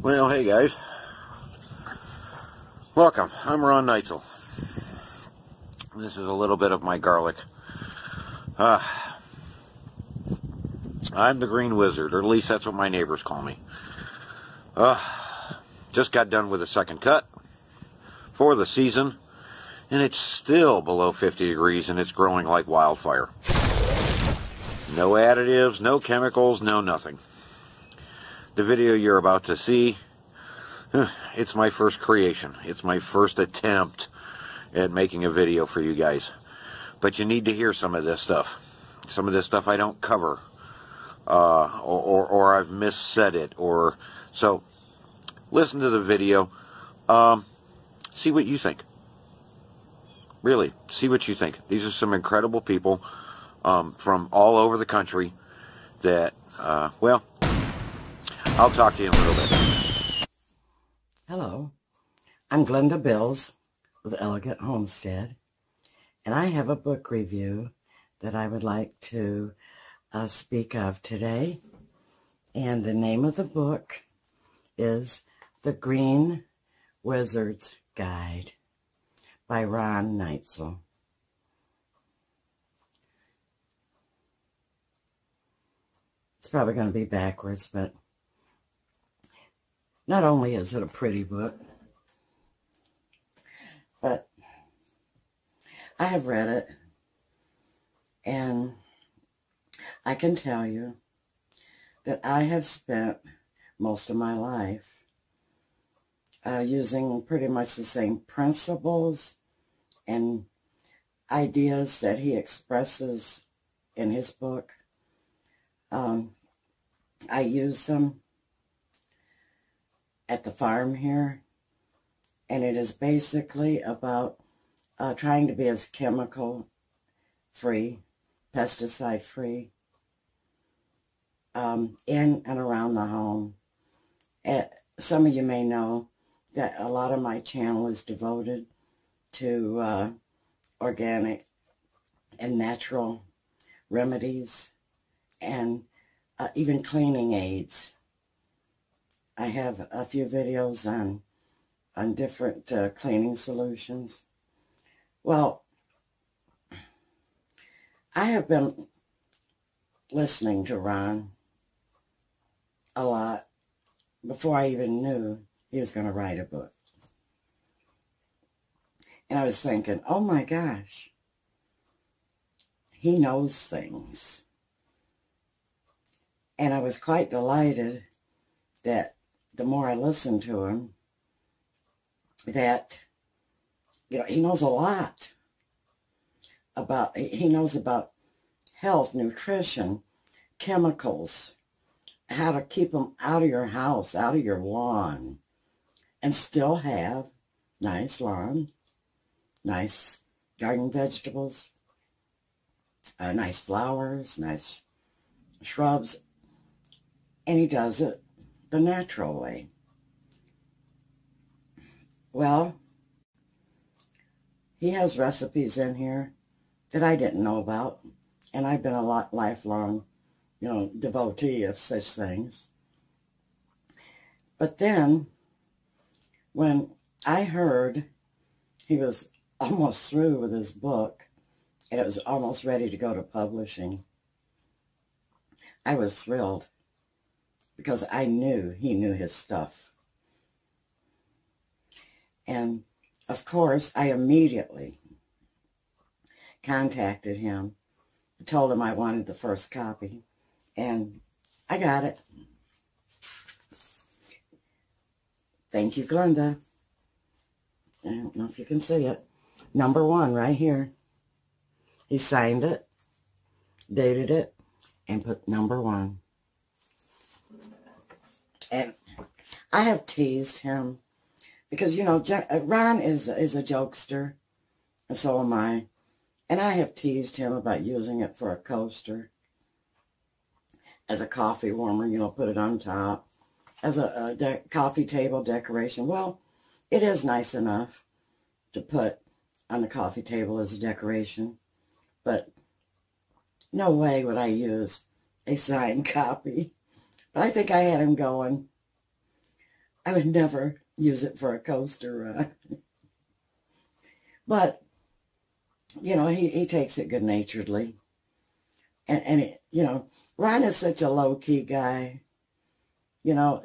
Well, hey guys. Welcome. I'm Ron Neitzel. This is a little bit of my garlic. I'm the Green Wizard, or at least that's what my neighbors call me. Just got done with the second cut for the season, and it's still below 50 degrees, and it's growing like wildfire. No additives, no chemicals, no nothing. The video you're about to see, it's my first creation. It's my first attempt at making a video for you guys. But you need to hear some of this stuff. Some of this stuff I don't cover. Or I've missaid it. So, listen to the video. See what you think. Really, see what you think. These are some incredible people from all over the country that, well, I'll talk to you in a little bit. Hello, I'm Glenda Bills with Elegant Homestead, and I have a book review that I would like to speak of today. And the name of the book is The Green Wizard's Guide by Ron Neitzel. It's probably going to be backwards, but not only is it a pretty book, but I have read it, and I can tell you that I have spent most of my life using pretty much the same principles and ideas that he expresses in his book. I use them at the farm here, and it is basically about trying to be as chemical-free, pesticide-free, in and around the home. Some of you may know that a lot of my channel is devoted to organic and natural remedies and even cleaning aids. I have a few videos on different cleaning solutions. Well, I have been listening to Ron a lot before I even knew he was going to write a book. And I was thinking, oh my gosh, he knows things. And I was quite delighted that the more I listened to him, that, you know, he knows a lot about, he knows about health, nutrition, chemicals, how to keep them out of your house, out of your lawn, and still have nice lawn, nice garden vegetables, nice flowers, nice shrubs, and he does it the natural way. Well, he has recipes in here that I didn't know about, and I've been a lifelong, devotee of such things. But then, when I heard he was almost through with his book, and it was almost ready to go to publishing, I was thrilled, because I knew he knew his stuff. And, of course, I immediately contacted him, told him I wanted the first copy, and I got it. Thank you, Glenda. I don't know if you can see it. Number 1 right here. He signed it, dated it, and put number 1. And I have teased him because, Ron is a jokester, and so am I. And I have teased him about using it for a coaster, as a coffee warmer, put it on top, as a coffee table decoration. Well, it is nice enough to put on the coffee table as a decoration, but no way would I use a signed copy. But I think I had him going. I would never use it for a coaster. But, you know, he takes it good-naturedly. And it, you know, Ron is such a low-key guy. You know,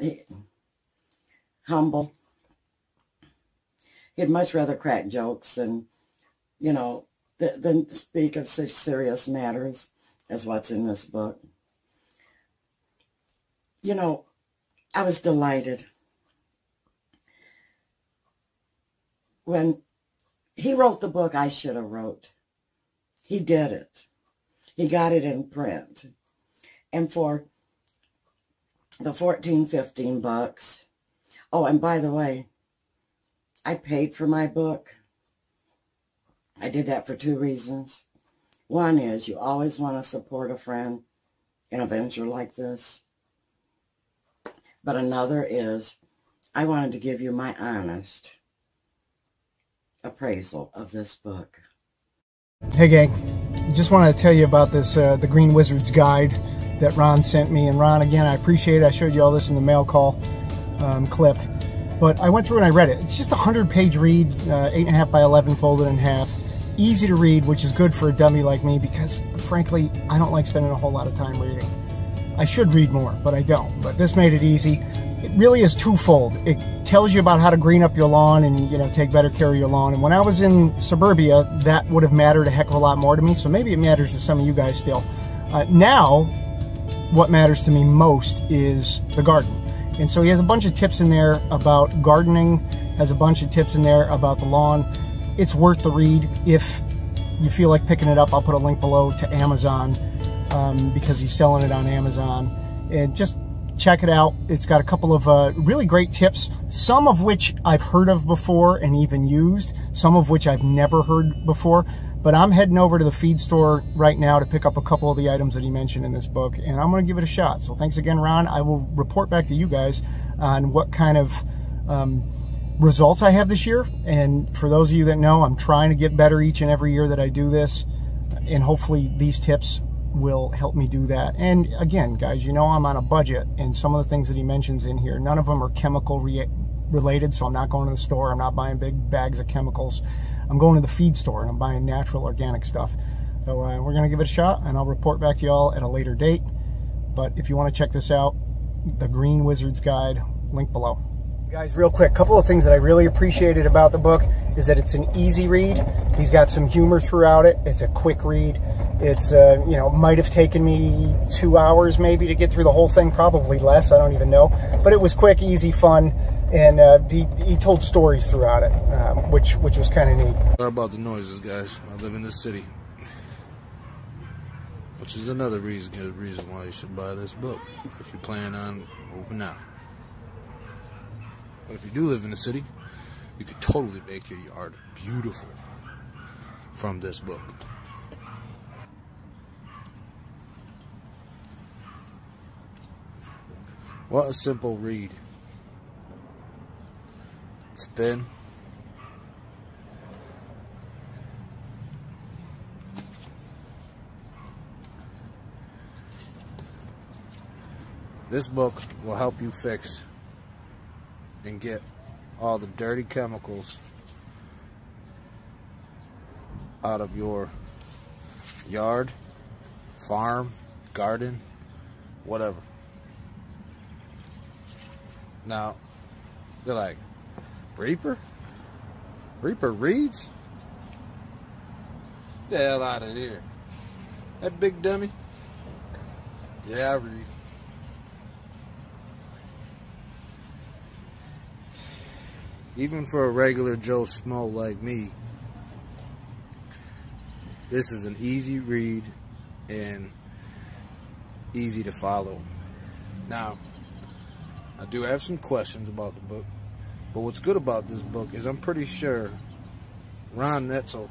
humble. He'd much rather crack jokes than, you know, than speak of such serious matters as what's in this book. You know, I was delighted when he wrote the book I should have wrote. He did it. He got it in print. And for the 14, 15 bucks. Oh, and by the way, I paid for my book. I did that for 2 reasons. One is you always want to support a friend in a venture like this. But another is I wanted to give you my honest appraisal of this book. Hey gang, just wanted to tell you about this, the Green Wizard's Guide that Ron sent me. And Ron, again, I appreciate it. I showed you all this in the mail call clip. But I went through and I read it. It's just a 100-page read, 8.5 by 11 folded in half. Easy to read, which is good for a dummy like me because, frankly, I don't like spending a whole lot of time reading. I should read more, but I don't. But this made it easy. It really is twofold. It tells you about how to green up your lawn and, you know, take better care of your lawn. And when I was in suburbia, that would have mattered a heck of a lot more to me. So maybe it matters to some of you guys still. Now, what matters to me most is the garden. And so he has a bunch of tips in there about gardening, has a bunch of tips in there about the lawn. It's worth the read. If you feel like picking it up, I'll put a link below to Amazon because he's selling it on Amazon. And just check it out. It's got a couple of really great tips, some of which I've heard of before and even used, some of which I've never heard before. But I'm heading over to the feed store right now to pick up a couple of the items that he mentioned in this book, and I'm going to give it a shot. So thanks again, Ron. I will report back to you guys on what kind of results I have this year. And for those of you that know, I'm trying to get better each and every year that I do this, and hopefully these tips will help me do that. And again, guys, you know I'm on a budget, and some of the things that he mentions in here, none of them are chemical related, so I'm not going to the store. I'm not buying big bags of chemicals. I'm going to the feed store and I'm buying natural organic stuff. So we're going to give it a shot, and I'll report back to y'all at a later date. But if you want to check this out, the Green Wizard's Guide, link below. Guys, real quick, a couple of things that I really appreciated about the book is that it's an easy read. He's got some humor throughout it. It's a quick read. It's, you know, might have taken me 2 hours maybe to get through the whole thing, probably less, I don't even know. But it was quick, easy, fun, and he told stories throughout it, which was kind of neat. Sorry about the noises, guys. I live in this city, which is another good reason why you should buy this book if you plan on moving out. But if you do live in the city, you could totally make your yard beautiful from this book. What a simple read. It's thin. This book will help you fix and get all the dirty chemicals out of your yard, farm, garden, whatever. Now, they're like, Reaper? Reaper reads? Get the hell out of here. That big dummy? Yeah, I read. Even for a regular Joe Schmo like me, this is an easy read and easy to follow. Now, I do have some questions about the book, but what's good about this book is I'm pretty sure Ron Netzel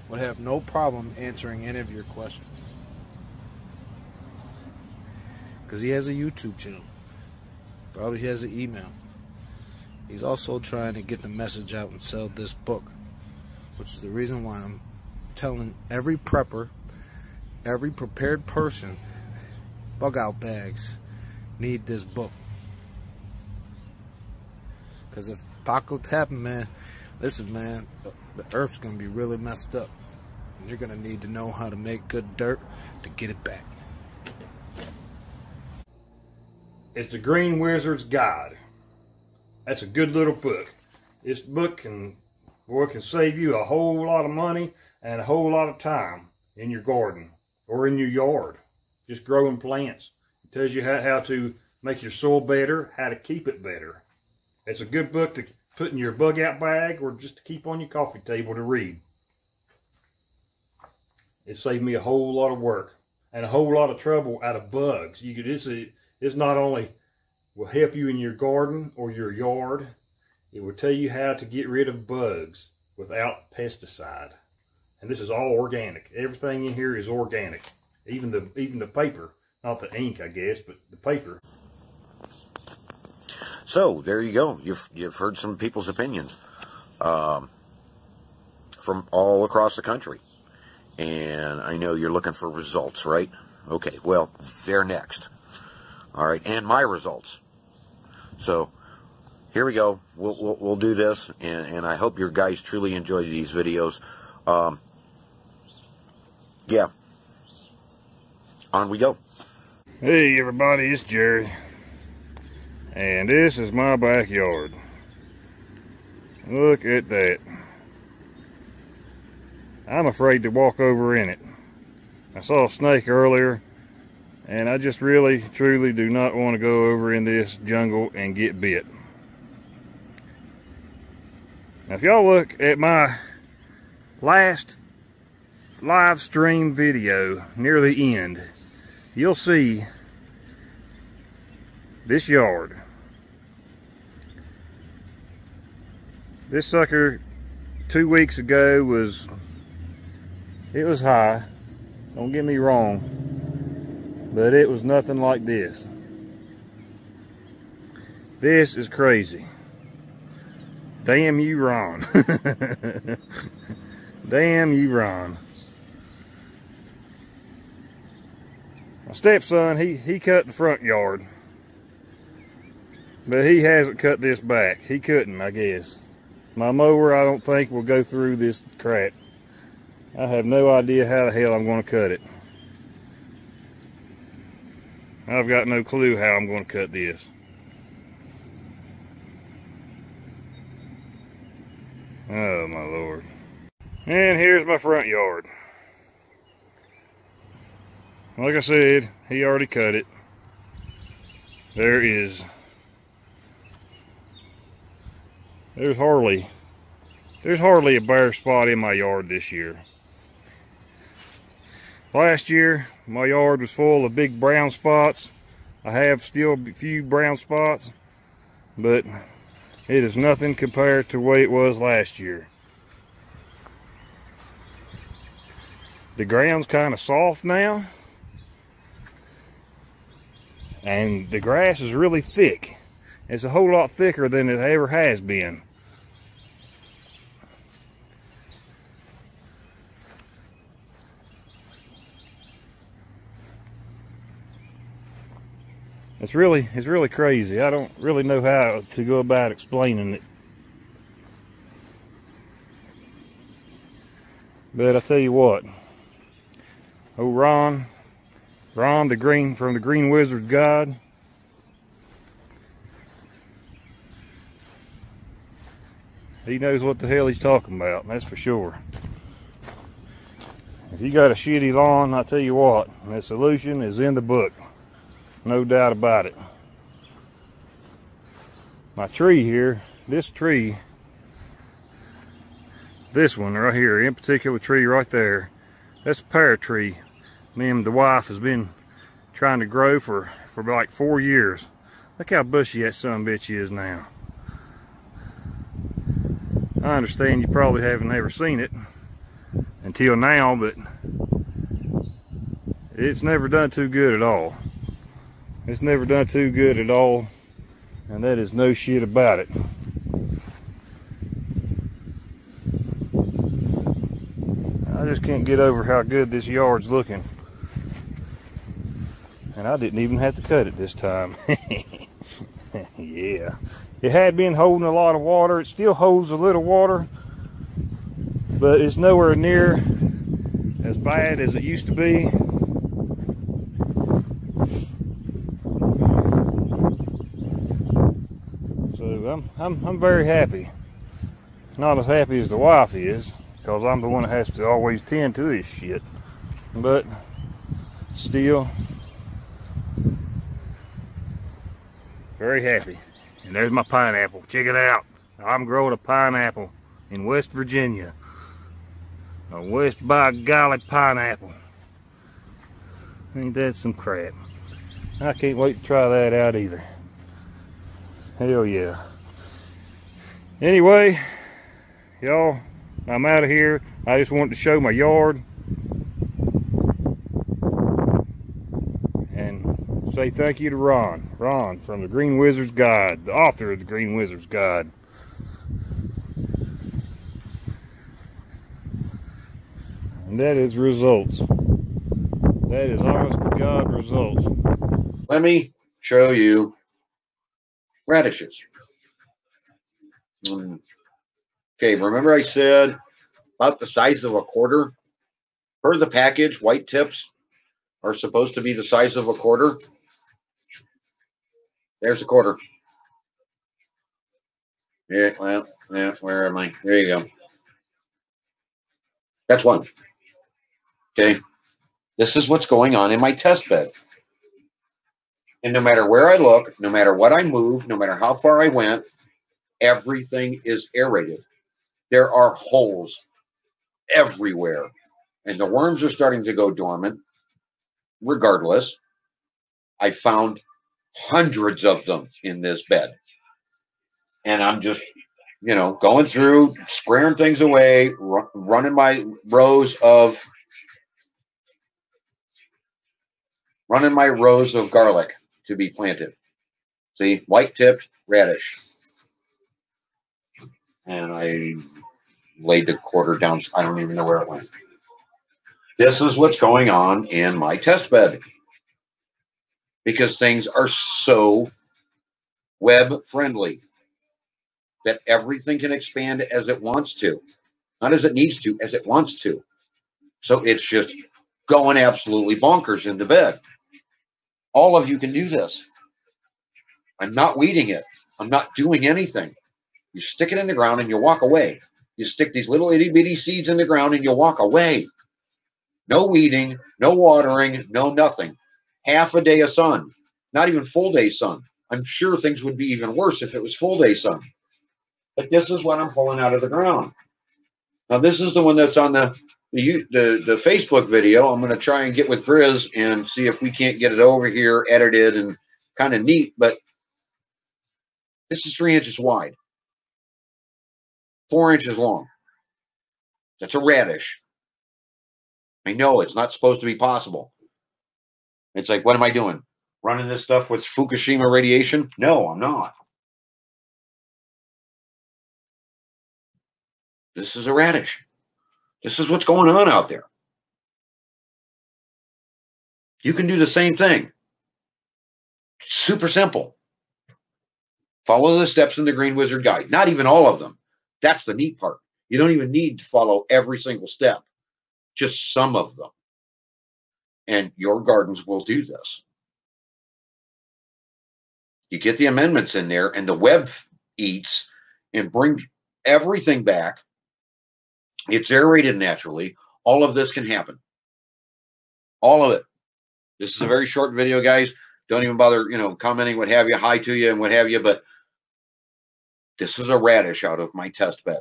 would have no problem answering any of your questions, because he has a YouTube channel, probably has an email. He's also trying to get the message out and sell this book, which is the reason why I'm telling every prepper, every prepared person, bug out bags need this book. Because if apocalypse happen, man, listen, man, the earth's going to be really messed up. And you're going to need to know how to make good dirt to get it back. It's the Green Wizard's Guide. That's a good little book. This book can save you a whole lot of money and a whole lot of time in your garden or in your yard. Just growing plants. It tells you how to make your soil better, how to keep it better. It's a good book to put in your bug out bag or just to keep on your coffee table to read. It saved me a whole lot of work and a whole lot of trouble out of bugs. This not only will help you in your garden or your yard, it will tell you how to get rid of bugs without pesticide. And this is all organic. Everything in here is organic. Even the paper, not the ink, I guess, but the paper. So there you go. You've heard some people's opinions from all across the country, and I know you're looking for results, right? Okay, well, they're next. All right, and my results. So here we go. We'll do this, and I hope your guys truly enjoy these videos. Yeah, on we go. Hey everybody, it's Jerry, and this is my backyard. Look at that. I'm afraid to walk over in it. I saw a snake earlier, and I just really, truly do not want to go over in this jungle and get bit. Now, if y'all look at my last live stream video near the end, you'll see this yard. This sucker 2 weeks ago was high, don't get me wrong, but it was nothing like this. This is crazy. Damn you, Ron. Damn you, Ron. My stepson, he cut the front yard, but he hasn't cut this back. He couldn't, I guess. My mower, I don't think, will go through this crap. I have no idea how the hell I'm going to cut it. I've got no clue how I'm going to cut this. Oh my Lord. And here's my front yard. Like I said, he already cut it. There's hardly a bare spot in my yard this year. Last year, my yard was full of big brown spots. I have still a few brown spots, but it is nothing compared to the way it was last year. The ground's kind of soft now, and the grass is really thick. It's a whole lot thicker than it ever has been. It's really crazy. I don't really know how to go about explaining it. But I tell you what, oh Ron from the Green Wizard's Guide, he knows what the hell he's talking about, that's for sure. If you got a shitty lawn, I tell you what, the solution is in the book. No doubt about it. My tree here, this tree, this one right here, in particular tree right there, that's a pear tree. Me and the wife has been trying to grow for like 4 years. Look how bushy that sumbitch is now. I understand you probably haven't ever seen it until now, but it's never done too good at all. It's never done too good at all, and that is no shit about it. I just can't get over how good this yard's looking. And I didn't even have to cut it this time. Yeah, it had been holding a lot of water. It still holds a little water, but it's nowhere near as bad as it used to be. So I'm very happy. Not as happy as the wife is, because I'm the one that has to always tend to this shit. But still, very happy. And there's my pineapple. Check it out. I'm growing a pineapple in West Virginia. A West by Golly pineapple. Ain't that some crap? I can't wait to try that out either. Hell yeah. Anyway, y'all, I'm out of here. I just wanted to show my yard and say thank you to Ron. Ron from the Green Wizard's Guide, the author of the Green Wizard's Guide. And that is results. That is honest to God results. Let me show you radishes. Okay, remember I said about the size of a quarter? Per the package, white tips are supposed to be the size of a quarter. There's a quarter. Yeah, well, yeah, where am I? There you go. That's one. Okay. This is what's going on in my test bed. And no matter where I look, no matter what I move, no matter how far I went, everything is aerated. There are holes everywhere. And the worms are starting to go dormant. Regardless, I found hundreds of them in this bed. And I'm just, you know, going through, squaring things away, running my rows of garlic to be planted. See, white-tipped radish. And I laid the quarter down. I don't even know where it went. This is what's going on in my test bed. Because things are so web-friendly that everything can expand as it wants to. Not as it needs to, as it wants to. So it's just going absolutely bonkers in the bed. All of you can do this. I'm not weeding it. I'm not doing anything. You stick it in the ground and you walk away. You stick these little itty bitty seeds in the ground and you walk away. No weeding, no watering, no nothing. Half a day of sun. Not even full day sun. I'm sure things would be even worse if it was full day sun. But this is what I'm pulling out of the ground. Now this is the one that's on the Facebook video. I'm going to try and get with Grizz and see if we can't get it over here, edited and kind of neat. But this is 3 inches wide, 4 inches long. That's a radish. I know it's not supposed to be possible. It's like, what am I doing? Running this stuff with Fukushima radiation? No, I'm not. This is a radish. This is what's going on out there. You can do the same thing. Super simple. Follow the steps in the Green Wizard Guide. Not even all of them. That's the neat part. You don't even need to follow every single step. Just some of them. And your gardens will do this. You get the amendments in there and the web eats and bring everything back. It's aerated naturally. All of this can happen. All of it. This is a very short video, guys. Don't even bother, commenting, what have you, hi to you and what have you. But this is a radish out of my test bed.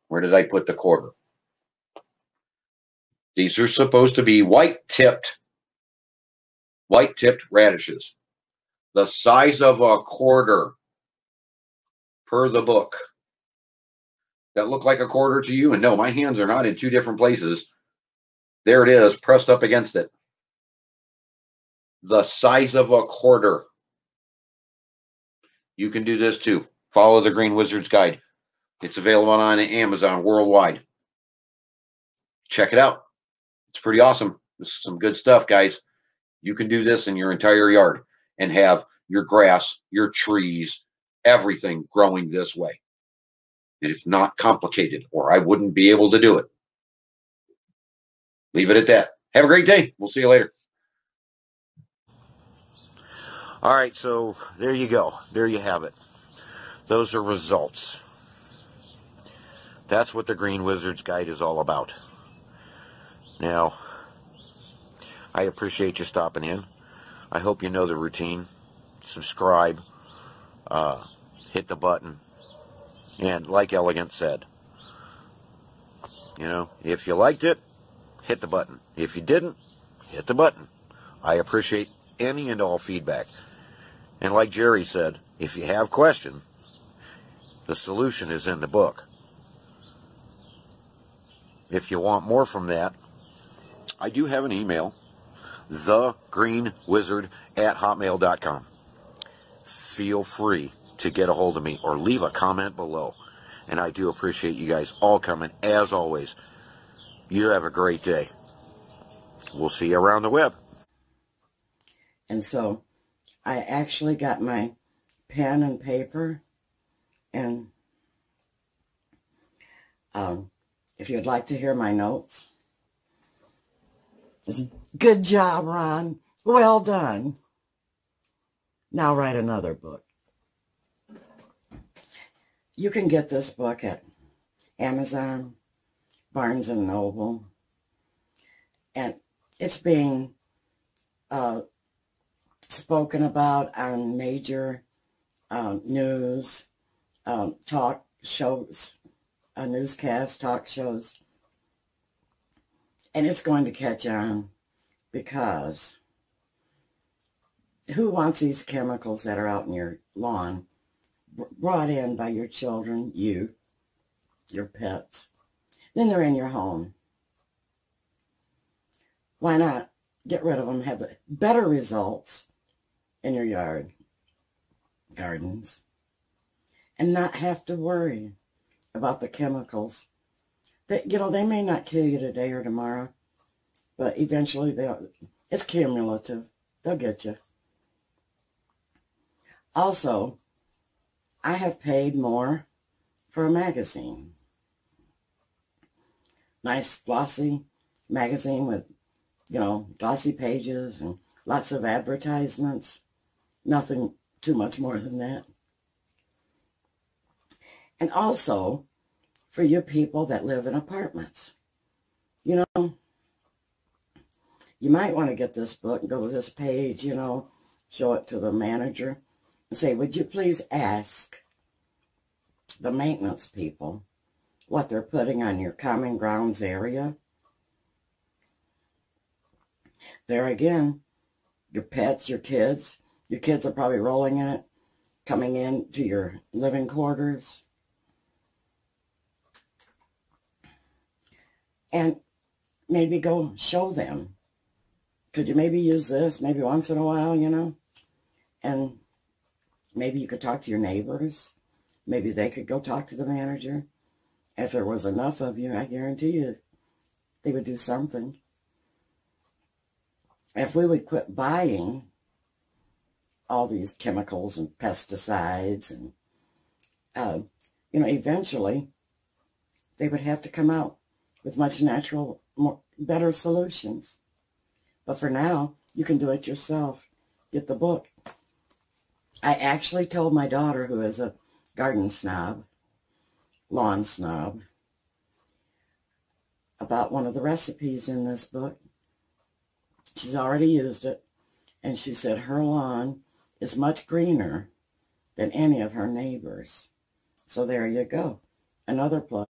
Where did I put the quarter? These are supposed to be white-tipped radishes. The size of a quarter per the book. That look like a quarter to you? And no, my hands are not in two different places. There it is, pressed up against it. The size of a quarter. You can do this too. Follow the Green Wizard's Guide. It's available on Amazon worldwide. Check it out. It's pretty awesome. This is some good stuff, guys. You can do this in your entire yard. and have your grass, your trees, everything growing this way. And it's not complicated, or I wouldn't be able to do it. Leave it at that. Have a great day. We'll see you later. All right, so there you go. There you have it. Those are results. That's what the Green Wizard's Guide is all about. Now, I appreciate you stopping in. I hope you know the routine. Subscribe. Hit the button. And like Elegant said, you know, if you liked it, hit the button. If you didn't, hit the button. I appreciate any and all feedback. And like Jerry said, if you have questions, the solution is in the book. If you want more from that, I do have an email, thegreenwizard@hotmail.com. Feel free to get a hold of me or leave a comment below. And I do appreciate you guys all coming. As always, you have a great day. We'll see you around the web. And so I actually got my pen and paper, and if you'd like to hear my notes. Good job, Ron. Well done. Now write another book. You can get this book at Amazon, Barnes & Noble, and it's being spoken about on major news, talk shows, newscast talk shows. And it's going to catch on, because who wants these chemicals that are out in your lawn brought in by your children, you, your pets? Then they're in your home. Why not get rid of them, have better results in your yard, gardens, and not have to worry about the chemicals that, you know, they may not kill you today or tomorrow, but eventually it's cumulative. They'll get you. Also, I have paid more for a magazine. Nice glossy magazine with, you know, glossy pages and lots of advertisements. Nothing too much more than that. And also, for you people that live in apartments, you know, you might want to get this book and go to this page, you know, show it to the manager and say, would you please ask the maintenance people what they're putting on your common grounds area? There again, your pets, your kids are probably rolling in it, coming into your living quarters. And maybe go show them. Could you maybe use this maybe once in a while, you know? And maybe you could talk to your neighbors. Maybe they could go talk to the manager. If there was enough of you, I guarantee you they would do something. If we would quit buying all these chemicals and pesticides, and, you know, eventually they would have to come out with much natural, better solutions. But for now, you can do it yourself. Get the book. I actually told my daughter, who is a garden snob, lawn snob, about one of the recipes in this book. She's already used it, and she said her lawn is much greener than any of her neighbors. So there you go. Another plug.